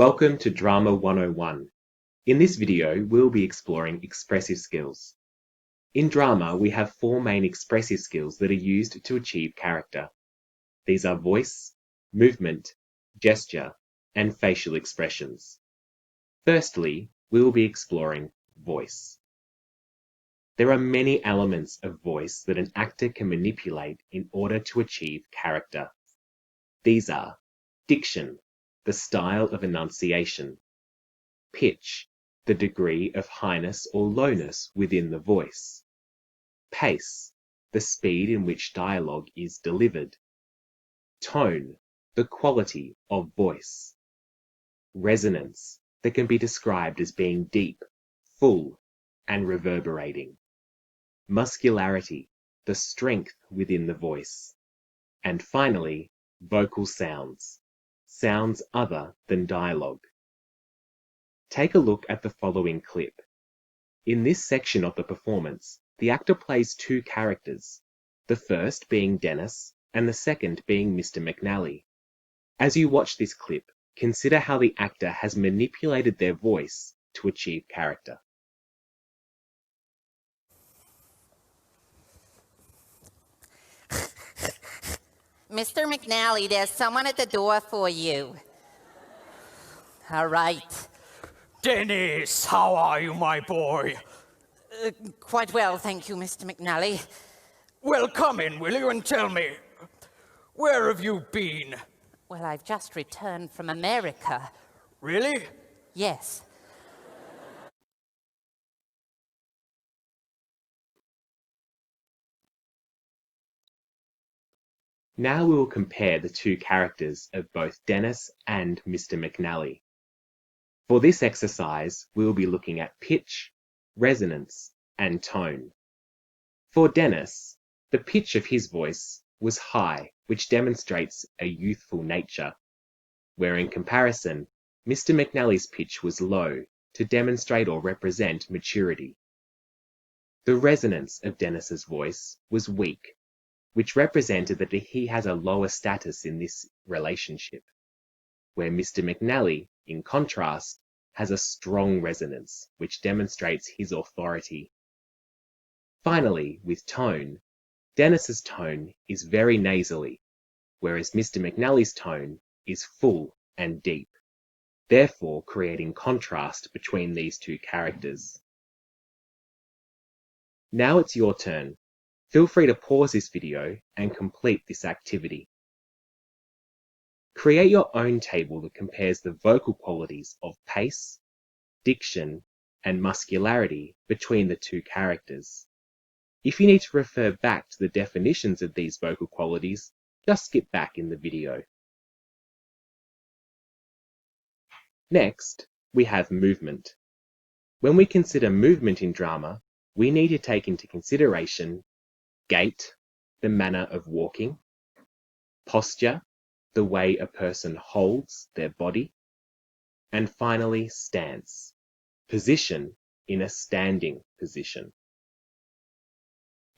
Welcome to Drama 101. In this video, we'll be exploring expressive skills. In drama, we have four main expressive skills that are used to achieve character. These are voice, movement, gesture, and facial expressions. Firstly, we will be exploring voice. There are many elements of voice that an actor can manipulate in order to achieve character. These are diction, the style of enunciation; pitch, the degree of highness or lowness within the voice; pace, the speed in which dialogue is delivered; tone, the quality of voice; resonance, that can be described as being deep, full, and reverberating; muscularity, the strength within the voice; and finally, vocal sounds other than dialogue. Take a look at the following clip. In this section of the performance, the actor plays two characters, the first being Dennis and the second being Mr. McNally. As you watch this clip, consider how the actor has manipulated their voice to achieve character. Mr. McNally, there's someone at the door for you. All right. Dennis, how are you, my boy? Quite well, thank you, Mr. McNally. Well, come in, will you, and tell me, where have you been? Well, I've just returned from America. Really? Yes. Now we will compare the two characters of both Dennis and Mr. McNally. For this exercise, we will be looking at pitch, resonance, and tone. For Dennis, the pitch of his voice was high, which demonstrates a youthful nature, where in comparison, Mr. McNally's pitch was low, to demonstrate or represent maturity. The resonance of Dennis's voice was weak, which represented that he has a lower status in this relationship, where Mr. McNally, in contrast, has a strong resonance, which demonstrates his authority. Finally, with tone, Dennis's tone is very nasally, whereas Mr. McNally's tone is full and deep, therefore creating contrast between these two characters. Now it's your turn. Feel free to pause this video and complete this activity. Create your own table that compares the vocal qualities of pace, diction, and muscularity between the two characters. If you need to refer back to the definitions of these vocal qualities, just skip back in the video. Next, we have movement. When we consider movement in drama, we need to take into consideration gait, the manner of walking; posture, the way a person holds their body; and finally, stance, position in a standing position.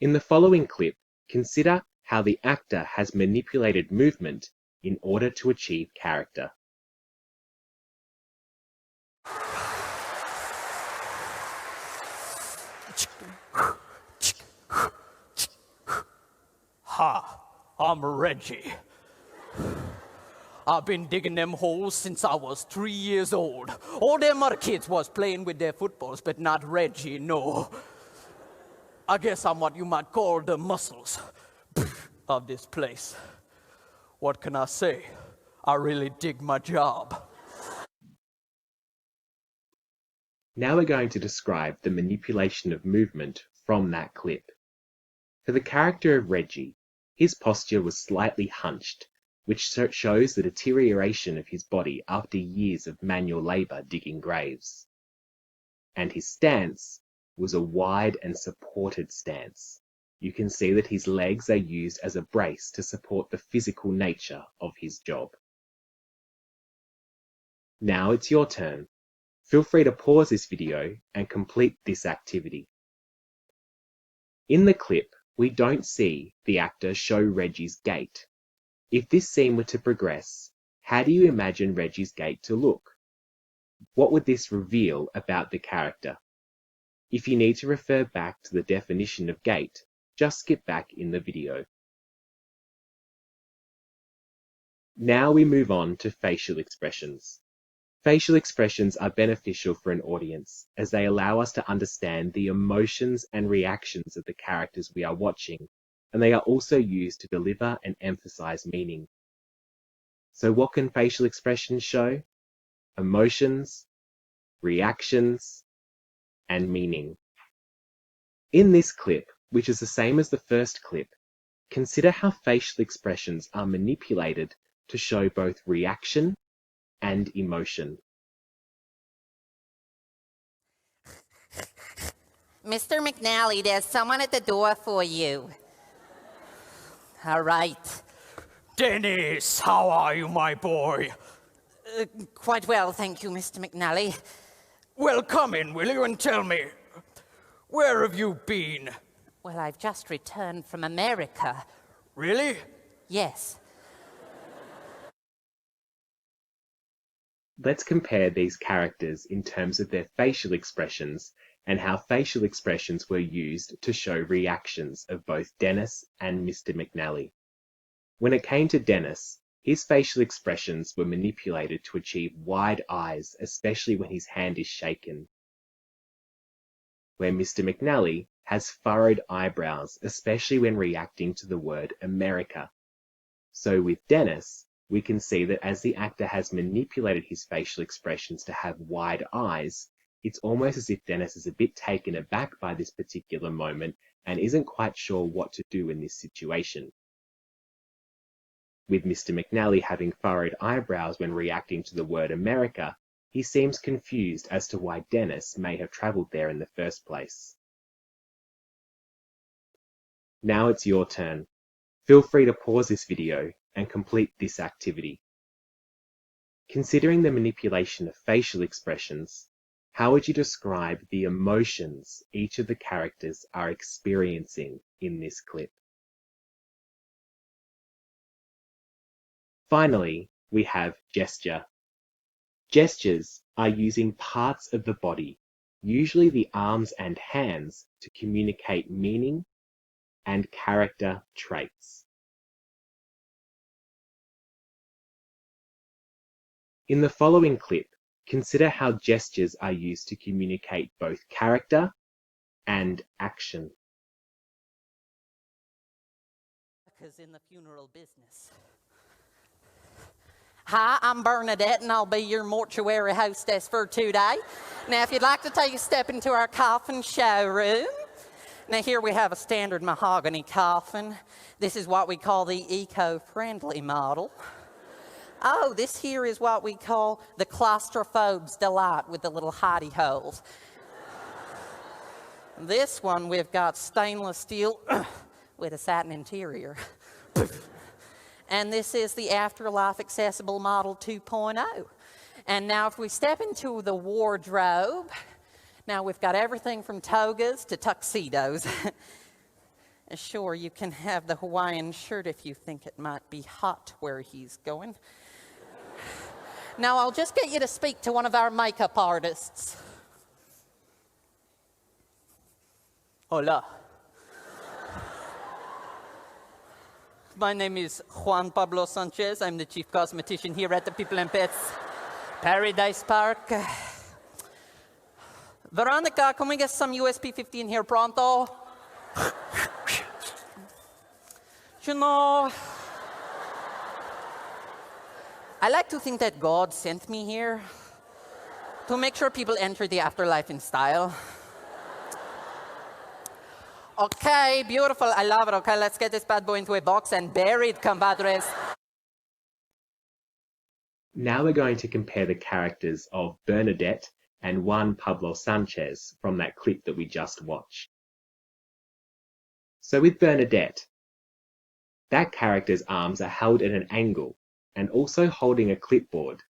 In the following clip, consider how the actor has manipulated movement in order to achieve character. Ha, I'm Reggie. I've been digging them holes since I was 3 years old. All them other kids was playing with their footballs, but not Reggie, no. I guess I'm what you might call the muscles of this place. What can I say? I really dig my job. Now we're going to describe the manipulation of movement from that clip. For the character of Reggie, his posture was slightly hunched, which shows the deterioration of his body after years of manual labor digging graves. And his stance was a wide and supported stance. You can see that his legs are used as a brace to support the physical nature of his job. Now it's your turn. Feel free to pause this video and complete this activity. In the clip, we don't see the actor show Reggie's gait. If this scene were to progress, how do you imagine Reggie's gait to look? what would this reveal about the character? If you need to refer back to the definition of gait, just skip back in the video. Now we move on to facial expressions. Facial expressions are beneficial for an audience as they allow us to understand the emotions and reactions of the characters we are watching, and they are also used to deliver and emphasize meaning. So what can facial expressions show? Emotions, reactions, and meaning. In this clip, which is the same as the first clip, consider how facial expressions are manipulated to show both reaction and emotion. Mr. McNally, there's someone at the door for you. All right. Dennis, how are you, my boy? Quite well, thank you, Mr. McNally. Well, come in, will you, and tell me, where have you been? Well, I've just returned from America. Really? Yes. Let's compare these characters in terms of their facial expressions and how facial expressions were used to show reactions of both Dennis and Mr. McNally. When it came to Dennis, his facial expressions were manipulated to achieve wide eyes, especially when his hand is shaken. Where Mr. McNally has furrowed eyebrows, especially when reacting to the word America. So with Dennis, we can see that as the actor has manipulated his facial expressions to have wide eyes, it's almost as if Dennis is a bit taken aback by this particular moment and isn't quite sure what to do in this situation. With Mr. McNally having furrowed eyebrows when reacting to the word America, he seems confused as to why Dennis may have travelled there in the first place. Now it's your turn. Feel free to pause this video and complete this activity. Considering the manipulation of facial expressions, how would you describe the emotions each of the characters are experiencing in this clip? Finally, we have gesture. Gestures are using parts of the body, usually the arms and hands, to communicate meaning and character traits. In the following clip, consider how gestures are used to communicate both character and action. In the funeral business. Hi, I'm Bernadette, and I'll be your mortuary hostess for today. Now, if you'd like to take a step into our coffin showroom. Now, here we have a standard mahogany coffin. This is what we call the eco-friendly model. Oh, this here is what we call the claustrophobe's delight with the little hidey holes. This one, we've got stainless steel with a satin interior. And this is the Afterlife Accessible Model 2.0. And now if we step into the wardrobe, now we've got everything from togas to tuxedos. Sure, you can have the Hawaiian shirt if you think it might be hot where he's going. Now I'll just get you to speak to one of our makeup artists. Hola. My name is Juan Pablo Sanchez. I'm the chief cosmetician here at the People and Pets Paradise Park. Veronica, can we get some USP 15 here pronto? You know, I like to think that God sent me here to make sure people enter the afterlife in style. Okay, beautiful. I love it. Okay, let's get this bad boy into a box and bury it, compadres. Now we're going to compare the characters of Bernadette and Juan Pablo Sanchez from that clip that we just watched. So with Bernadette, that character's arms are held at an angle and also holding a clipboard.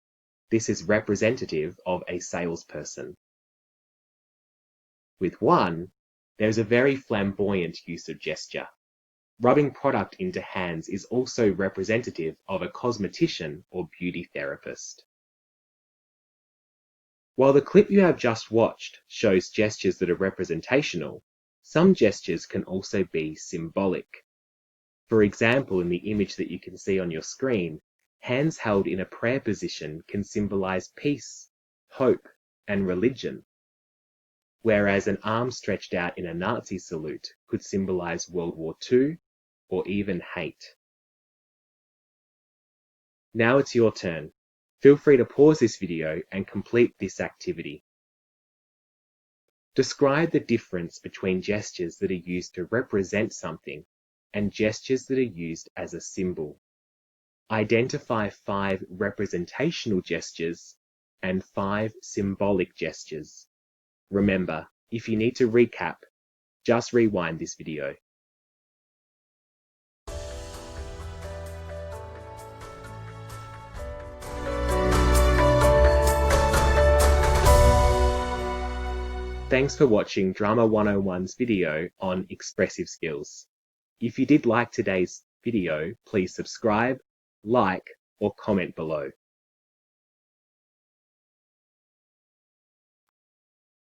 This is representative of a salesperson. With Juan, there's a very flamboyant use of gesture. Rubbing product into hands is also representative of a cosmetician or beauty therapist. While the clip you have just watched shows gestures that are representational, some gestures can also be symbolic. For example, in the image that you can see on your screen, hands held in a prayer position can symbolize peace, hope, and religion, whereas an arm stretched out in a Nazi salute could symbolize World War II or even hate. Now it's your turn. Feel free to pause this video and complete this activity. Describe the difference between gestures that are used to represent something and gestures that are used as a symbol. Identify 5 representational gestures and 5 symbolic gestures. Remember, if you need to recap, just rewind this video. Thanks for watching Drama 101's video on expressive skills. If you did like today's video, please subscribe, like, or comment below.